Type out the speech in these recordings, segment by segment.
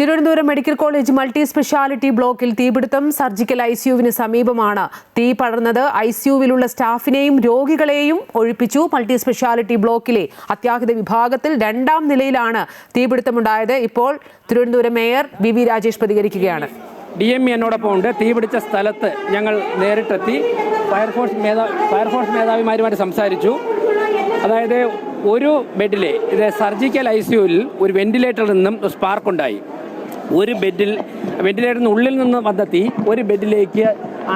Thiruvananthapuram medical college multi speciality ബ്ലോക്കിൽ തീപിടുത്തം. Surgical ഐസിയുവിന് സമീപമാണ് തീ പടർന്നത്. ഐസിയുവിലുള്ള സ്റ്റാഫിനെയും രോഗികളെയും ഒഴിപ്പിച്ചു. മൾട്ടി സ്പെഷ്യാലിറ്റി ബ്ലോക്കിലെ അത്യാഹിത വിഭാഗത്തിൽ 2ാം നിലയിലാണ് തീപിടുത്തമുണ്ടായത്. ഇപ്പോൾ തിരുവനന്തപുരം മേയർ വി രാജേഷ് പ്രതികരിക്കുകയാണ്. DME എന്നോടൊപ്പം ഉണ്ട്. തീപിടിച്ച സ്ഥലത്ത് ഞങ്ങൾ നേരിട്ടെത്തി ഫയർഫോഴ്സ് മേധാവിമാരുമായിട്ട് സംസാരിച്ചു. അതായത് ഒരു ബെഡിലെ സർജിക്കൽ ഐസിയുവിൽ ഒരു വെന്റിലേറ്ററിൽ നിന്നും സ്പാർക്ക് ഉണ്ടായി. ഒരു വെന്റിലേറ്ററിന് ഉള്ളിൽ നിന്ന് വന്ന തീ ഒരു ബെഡിലേക്ക്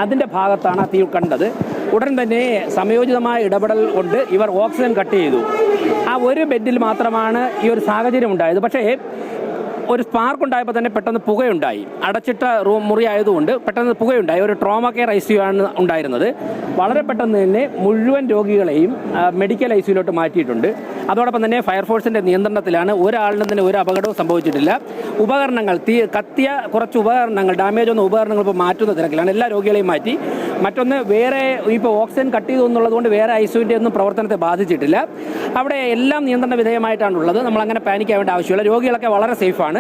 അതിൻ്റെ ഭാഗത്താണ് തീ കണ്ടത്. ഉടൻ തന്നെ സമയോചിതമായ ഇടപെടൽ കൊണ്ട് ഇവർ ഓക്സിജൻ കട്ട് ചെയ്തു. ആ ഒരു ബെഡിൽ മാത്രമാണ് ഈ ഒരു സാഹചര്യം ഉണ്ടായത്. പക്ഷേ ഒരു സ്പാർക്ക് ഉണ്ടായപ്പോൾ തന്നെ പെട്ടെന്ന് പുകയുണ്ടായി. അടച്ചിട്ട മുറി ആയതുകൊണ്ട് പെട്ടെന്ന് പുകയുണ്ടായി. ഒരു ട്രോമ കെയർ ICU ആണ് ഉണ്ടായിരുന്നത്. വളരെ പെട്ടെന്ന് തന്നെ മുഴുവൻ രോഗികളെയും മെഡിക്കൽ ICUയിലോട്ട് മാറ്റിയിട്ടുണ്ട്. അതോടൊപ്പം തന്നെ ഫയർഫോഴ്സിൻ്റെ നിയന്ത്രണത്തിലാണ്. ഒരാളിനും തന്നെ ഒരു അപകടവും സംഭവിച്ചിട്ടില്ല. ഉപകരണങ്ങൾ കത്തിയ കുറച്ച് ഉപകരണങ്ങൾ, ഡാമേജ് വന്ന ഉപകരണങ്ങൾ ഇപ്പോൾ മാറ്റുന്ന തിരക്കിലാണ്. എല്ലാ രോഗികളെയും മാറ്റി. മറ്റൊന്ന്, വേറെ ഇപ്പോൾ ഓക്സിജൻ കട്ട് ചെയ്തു എന്നുള്ളത് കൊണ്ട് വേറെ ICUവിൻ്റെ ഒന്നും പ്രവർത്തനത്തെ ബാധിച്ചിട്ടില്ല. അവിടെ എല്ലാം നിയന്ത്രണ വിധേയമായിട്ടാണുള്ളത്. നമ്മളങ്ങനെ പാനിക് ആവേണ്ട ആവശ്യമില്ല. രോഗികളൊക്കെ വളരെ സേഫാണ്.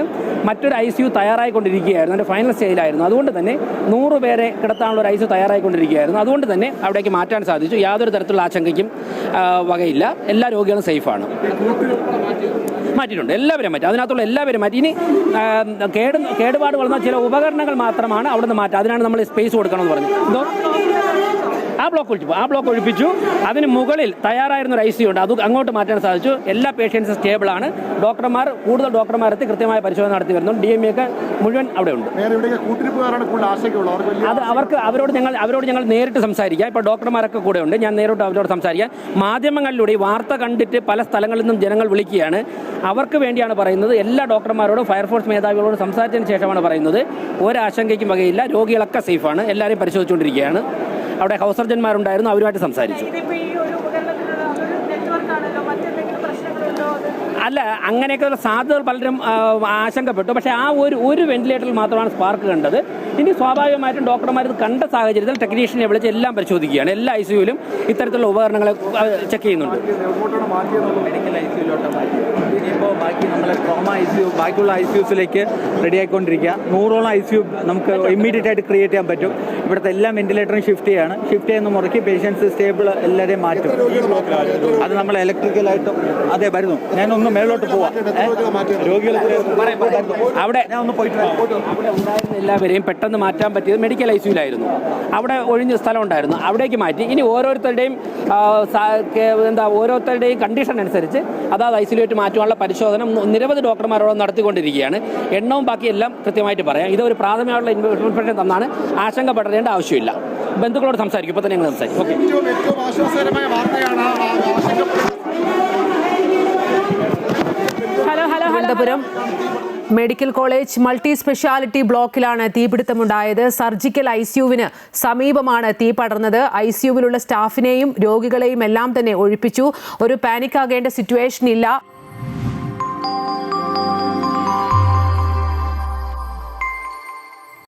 മറ്റൊരു ICU തയ്യാറായിക്കൊണ്ടിരിക്കുകയായിരുന്നു. അതിൻ്റെ ഫൈനൽ സ്റ്റേജിലായിരുന്നു. അതുകൊണ്ട് തന്നെ 100 പേരെ കിടത്താനുള്ള ഒരു ICU തയ്യാറായിക്കൊണ്ടിരിക്കുകയായിരുന്നു. അതുകൊണ്ട് തന്നെ അവിടേക്ക് മാറ്റാൻ സാധിച്ചു. യാതൊരു തരത്തിലുള്ള ആശങ്കയ്ക്കും വകയില്ല. എല്ലാ രോഗികളും സേഫാണ്. മാറ്റിയിട്ടുണ്ട്. എല്ലാവരും മാറ്റി. അതിനകത്തുള്ള എല്ലാവരും മാറ്റി. ഇനി കേടുപാട് വളർന്ന ചില ഉപകരണങ്ങൾ മാത്രമാണ് അവിടെ നിന്ന് മാറ്റുക. അതിനാണ് നമ്മൾ സ്പേസ് കൊടുക്കണമെന്ന് പറഞ്ഞു. എന്തോ ആ ബ്ലോക്ക് ഒഴിപ്പിച്ചു. അതിന് മുകളിൽ തയ്യാറായിരുന്ന ഒരു ICU ഉണ്ട്. അത് അങ്ങോട്ട് മാറ്റാൻ സാധിച്ചു. എല്ലാ പേഷ്യൻസും സ്റ്റേബിളാണ്. കൂടുതൽ ഡോക്ടർമാരെത്തി കൃത്യമായ പരിശോധന നടത്തി വരുന്നു. DME ഒക്കെ മുഴുവൻ അവിടെ ഉണ്ട്. അത് അവരോട് ഞങ്ങൾ നേരിട്ട് സംസാരിക്കാം. ഇപ്പോൾ ഡോക്ടർമാരൊക്കെ കൂടെ ഉണ്ട്. ഞാൻ നേരിട്ട് അവരോട് സംസാരിക്കാം. മാധ്യമങ്ങളിലൂടെ വാർത്ത കണ്ടിട്ട് പല സ്ഥലങ്ങളിൽ നിന്നും ജനങ്ങൾ വിളിക്കുകയാണ്. അവർക്ക് വേണ്ടിയാണ് പറയുന്നത്. എല്ലാ ഡോക്ടർമാരോടും ഫയർഫോഴ്സ് മേധാവികളോട് സംസാരിച്ചതിന് ശേഷമാണ് പറയുന്നത്. ഒരാശങ്കയ്ക്കും വകയില്ല. രോഗികളൊക്കെ സേഫാണ്. എല്ലാവരെയും പരിശോധിച്ചുകൊണ്ടിരിക്കുകയാണ്. അവിടെ ഹൗസ് സർജന്മാരുണ്ടായിരുന്നു. അവരുമായിട്ട് സംസാരിച്ചു. അല്ല, അങ്ങനെയൊക്കെയുള്ള സാധ്യതകൾ പലരും ആശങ്കപ്പെട്ടു. പക്ഷേ ആ ഒരു വെന്റിലേറ്ററിൽ മാത്രമാണ് സ്പാർക്ക് കണ്ടത്. ഇനി സ്വാഭാവികമായിട്ടും ഡോക്ടർമാർ ഇത് കണ്ട സാഹചര്യത്തിൽ ടെക്നീഷ്യനെ വിളിച്ച് എല്ലാം പരിശോധിക്കുകയാണ്. എല്ലാ ICUവിലും ഇത്തരത്തിലുള്ള ഉപകരണങ്ങളെ ചെക്ക് ചെയ്യുന്നുണ്ട്. മെഡിക്കൽ ICUയിലോട്ട് മാറ്റി. ഇനിയിപ്പോൾ ബാക്കി നമ്മളെ ട്രോമ ICU ബാക്കിയുള്ള ICUസിലേക്ക് റെഡി ആയിക്കൊണ്ടിരിക്കുക. 100ഓളം ICU നമുക്ക് ഇമ്മീഡിയറ്റ് ആയിട്ട് ക്രിയേറ്റ് ചെയ്യാൻ പറ്റും. ഇവിടുത്തെ എല്ലാ വെന്റിലേറ്ററും ഷിഫ്റ്റ് ചെയ്യുന്ന മുറയ്ക്ക് പേഷ്യൻസ് സ്റ്റേബിൾ എല്ലാവരെയും മാറ്റും. അത് നമ്മൾ ഇലക്ട്രിക്കലായിട്ടും അതേ വരുന്നു. ഞാനൊന്ന് മേലോട്ട് പോവാം. അവിടെ ഉണ്ടായിരുന്ന എല്ലാവരെയും പെട്ടെന്ന് മാറ്റാൻ പറ്റിയത് മെഡിക്കൽ ICUയിലായിരുന്നു. അവിടെ ഒഴിഞ്ഞ സ്ഥലം ഉണ്ടായിരുന്നു. അവിടേക്ക് മാറ്റി. ഇനി ഓരോരുത്തരുടെയും കണ്ടീഷൻ അനുസരിച്ച് അതാത് ICUയിലോട്ട് മാറ്റുവാനുള്ള പരിശോധന നിരവധി ഡോക്ടർമാരോട് നടത്തിക്കൊണ്ടിരിക്കുകയാണ്. എണ്ണവും ബാക്കിയെല്ലാം കൃത്യമായിട്ട് പറയാം. ഇതൊരു പ്രാഥമികമായുള്ള ഇൻഫർമേഷൻ തന്നാണ്. ആശങ്കപ്പെടേണ്ട ആവശ്യമില്ല. ബന്ധുക്കളോട് സംസാരിക്കും. ഇപ്പോൾ തന്നെ ഞങ്ങൾ സംസാരിക്കും. Okay. Thiruvananthapuram medical college multi speciality ബ്ലോക്കിലാണ് തീപിടുത്തമുണ്ടായത്. സർജിക്കൽ ICUവിന് സമീപമാണ് തീ പടർന്നത്. ICUവിലുള്ള സ്റ്റാഫിനെയും രോഗികളെയും എല്ലാം തന്നെ ഒഴിപ്പിച്ചു. ഒരു പാനിക് ആകേണ്ട സിറ്റുവേഷൻ ഇല്ല.